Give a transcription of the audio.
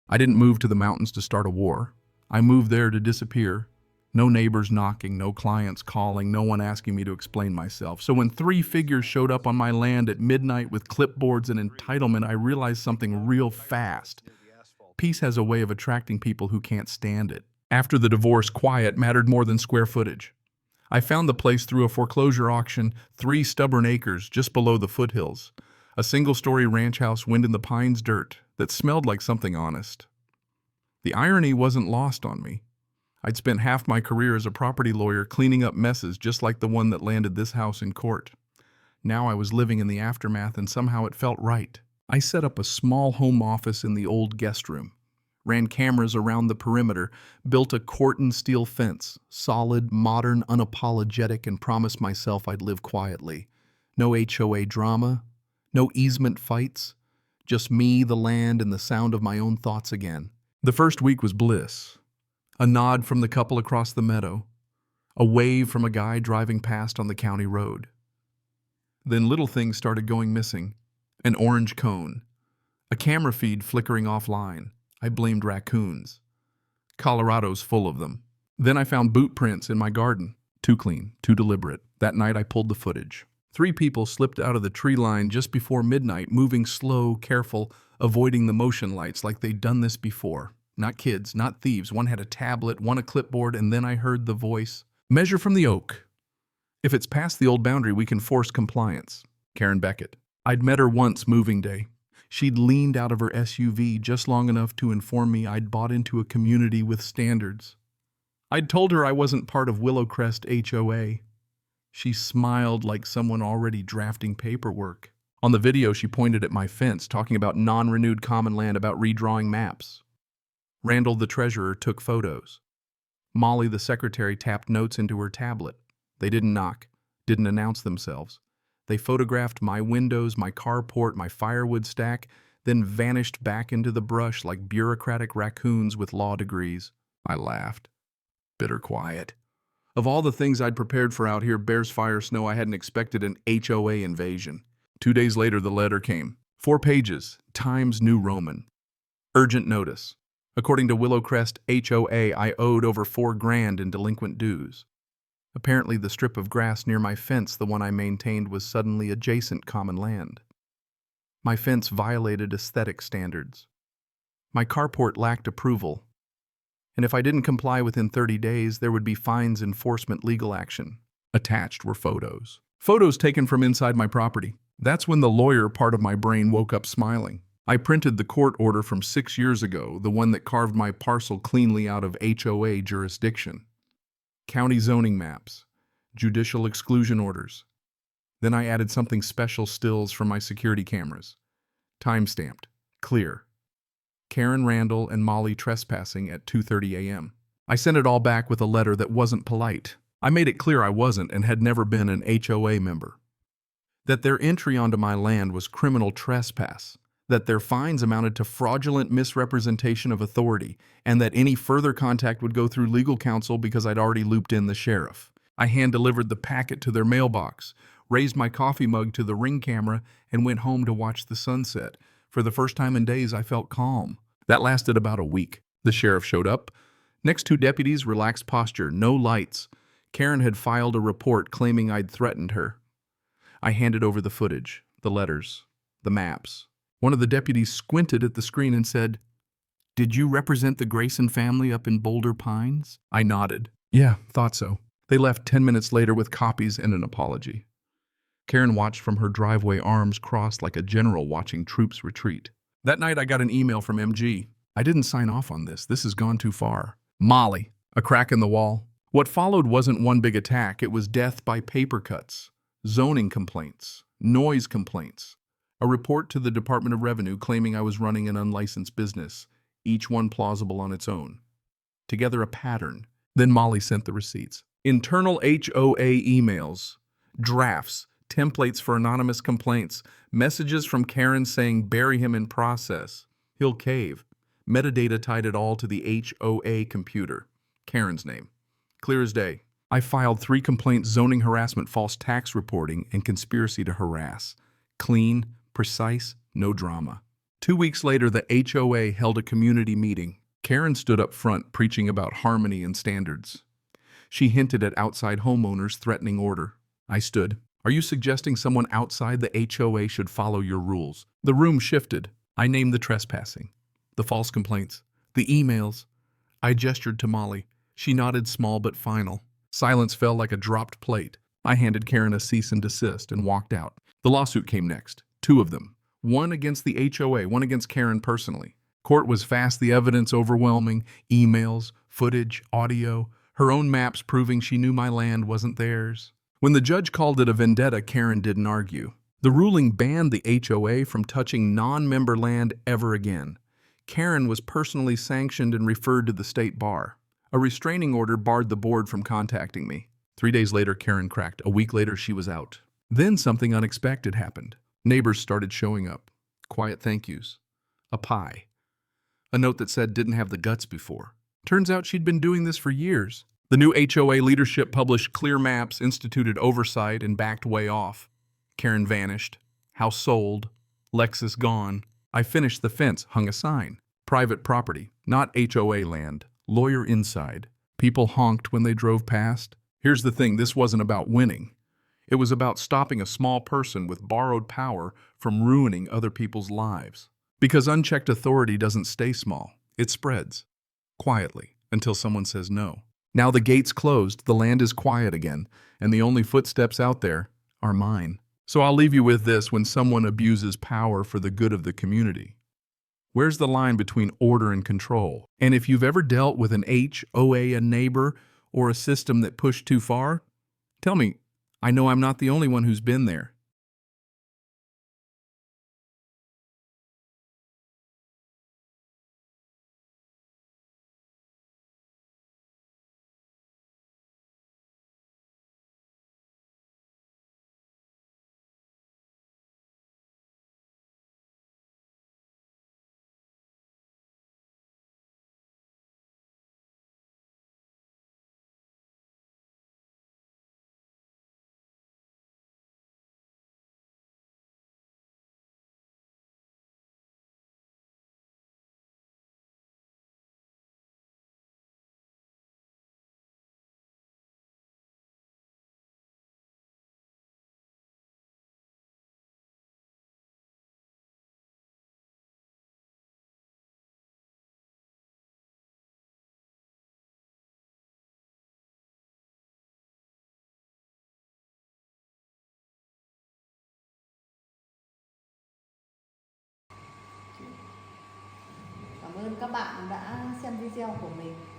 I didn't move to the mountains to start a war. I moved there to disappear. No neighbors knocking, no clients calling, no one asking me to explain myself. So when three figures showed up on my land at midnight with clipboards and entitlement, I realized something real fast. Peace has a way of attracting people who can't stand it. After the divorce, quiet mattered more than square footage. I found the place through a foreclosure auction, 3 stubborn acres just below the foothills. A single-story ranch house wind in the pines dirt that smelled like something honest. The irony wasn't lost on me. I'd spent half my career as a property lawyer cleaning up messes just like the one that landed this house in court. Now I was living in the aftermath and somehow it felt right. I set up a small home office in the old guest room, ran cameras around the perimeter, built a corten steel fence, solid, modern, unapologetic, and promised myself I'd live quietly. No HOA drama, no easement fights, just me, the land, and the sound of my own thoughts again. The first week was bliss. A nod from the couple across the meadow, a wave from a guy driving past on the county road. Then little things started going missing. An orange cone, a camera feed flickering offline. I blamed raccoons. Colorado's full of them. Then I found boot prints in my garden. Too clean, too deliberate. That night I pulled the footage. 3 people slipped out of the tree line just before midnight, moving slow, careful, avoiding the motion lights like they'd done this before. Not kids, not thieves. One had a tablet, one a clipboard, and then I heard the voice. Measure from the oak. If it's past the old boundary, we can force compliance. Karen Beckett. I'd met her once moving day. She'd leaned out of her SUV just long enough to inform me I'd bought into a community with standards. I'd told her I wasn't part of Willowcrest HOA. She smiled like someone already drafting paperwork. On the video, she pointed at my fence, talking about non-renewed common land, about redrawing maps. Randall, the treasurer, took photos. Molly, the secretary, tapped notes into her tablet. They didn't knock, didn't announce themselves. They photographed my windows, my carport, my firewood stack, then vanished back into the brush like bureaucratic raccoons with law degrees. I laughed. Bitter quiet. Of all the things I'd prepared for out here, bears, fire, snow, I hadn't expected an HOA invasion. 2 days later, the letter came. 4 pages, Times New Roman. Urgent notice. According to Willowcrest HOA, I owed over $4,000 in delinquent dues. Apparently, the strip of grass near my fence, the one I maintained, was suddenly adjacent common land. My fence violated aesthetic standards. My carport lacked approval. And if I didn't comply within 30 days, there would be fines, enforcement, legal action. Attached were photos. Photos taken from inside my property. That's when the lawyer part of my brain woke up smiling. I printed the court order from 6 years ago, the one that carved my parcel cleanly out of HOA jurisdiction. County zoning maps, judicial exclusion orders. Then I added something special, stills from my security cameras. Time-stamped, clear. Karen Randall and Molly trespassing at 2:30 a.m. I sent it all back with a letter that wasn't polite. I made it clear I wasn't and had never been an HOA member. That their entry onto my land was criminal trespass. That their fines amounted to fraudulent misrepresentation of authority, and that any further contact would go through legal counsel because I'd already looped in the sheriff. I hand-delivered the packet to their mailbox, raised my coffee mug to the Ring camera, and went home to watch the sunset. For the first time in days, I felt calm. That lasted about a week. The sheriff showed up. Next 2 deputies, relaxed posture, no lights. Karen had filed a report claiming I'd threatened her. I handed over the footage, the letters, the maps. One of the deputies squinted at the screen and said, "Did you represent the Grayson family up in Boulder Pines?" I nodded. "Yeah, thought so." They left 10 minutes later with copies and an apology. Karen watched from her driveway, arms crossed like a general watching troops retreat. That night I got an email from MG. "I didn't sign off on this. This has gone too far." Molly, a crack in the wall. What followed wasn't one big attack. It was death by paper cuts, zoning complaints, noise complaints. A report to the Department of Revenue claiming I was running an unlicensed business, each one plausible on its own. Together a pattern. Then Molly sent the receipts. Internal HOA emails, drafts, templates for anonymous complaints, messages from Karen saying bury him in process. He'll cave. Metadata tied it all to the HOA computer. Karen's name. Clear as day. I filed 3 complaints: zoning harassment, false tax reporting, and conspiracy to harass. Clean, precise, no drama. 2 weeks later, the HOA held a community meeting. Karen stood up front preaching about harmony and standards. She hinted at outside homeowners threatening order. I stood. Are you suggesting someone outside the HOA should follow your rules? The room shifted. I named the trespassing, the false complaints, the emails. I gestured to Molly. She nodded, small but final. Silence fell like a dropped plate. I handed Karen a cease and desist and walked out. The lawsuit came next. 2 of them. One against the HOA, one against Karen personally. Court was fast, the evidence overwhelming. Emails, footage, audio, her own maps proving she knew my land wasn't theirs. When the judge called it a vendetta, Karen didn't argue. The ruling banned the HOA from touching non-member land ever again. Karen was personally sanctioned and referred to the state bar. A restraining order barred the board from contacting me. 3 days later, Karen cracked. A week later, she was out. Then something unexpected happened. Neighbors started showing up. Quiet thank yous. A pie. A note that said didn't have the guts before. Turns out she'd been doing this for years. The new HOA leadership published clear maps, instituted oversight, and backed way off. Karen vanished. House sold. Lexus gone. I finished the fence, hung a sign. Private property, not HOA land. Lawyer inside. People honked when they drove past. Here's the thing, this wasn't about winning. It was about stopping a small person with borrowed power from ruining other people's lives. Because unchecked authority doesn't stay small. It spreads. Quietly, until someone says no. Now the gate's closed, the land is quiet again, and the only footsteps out there are mine. So I'll leave you with this: when someone abuses power for the good of the community, where's the line between order and control? And if you've ever dealt with an HOA, a neighbor, or a system that pushed too far, tell me. I know I'm not the only one who's been there. Cảm ơn các bạn đã xem video của mình.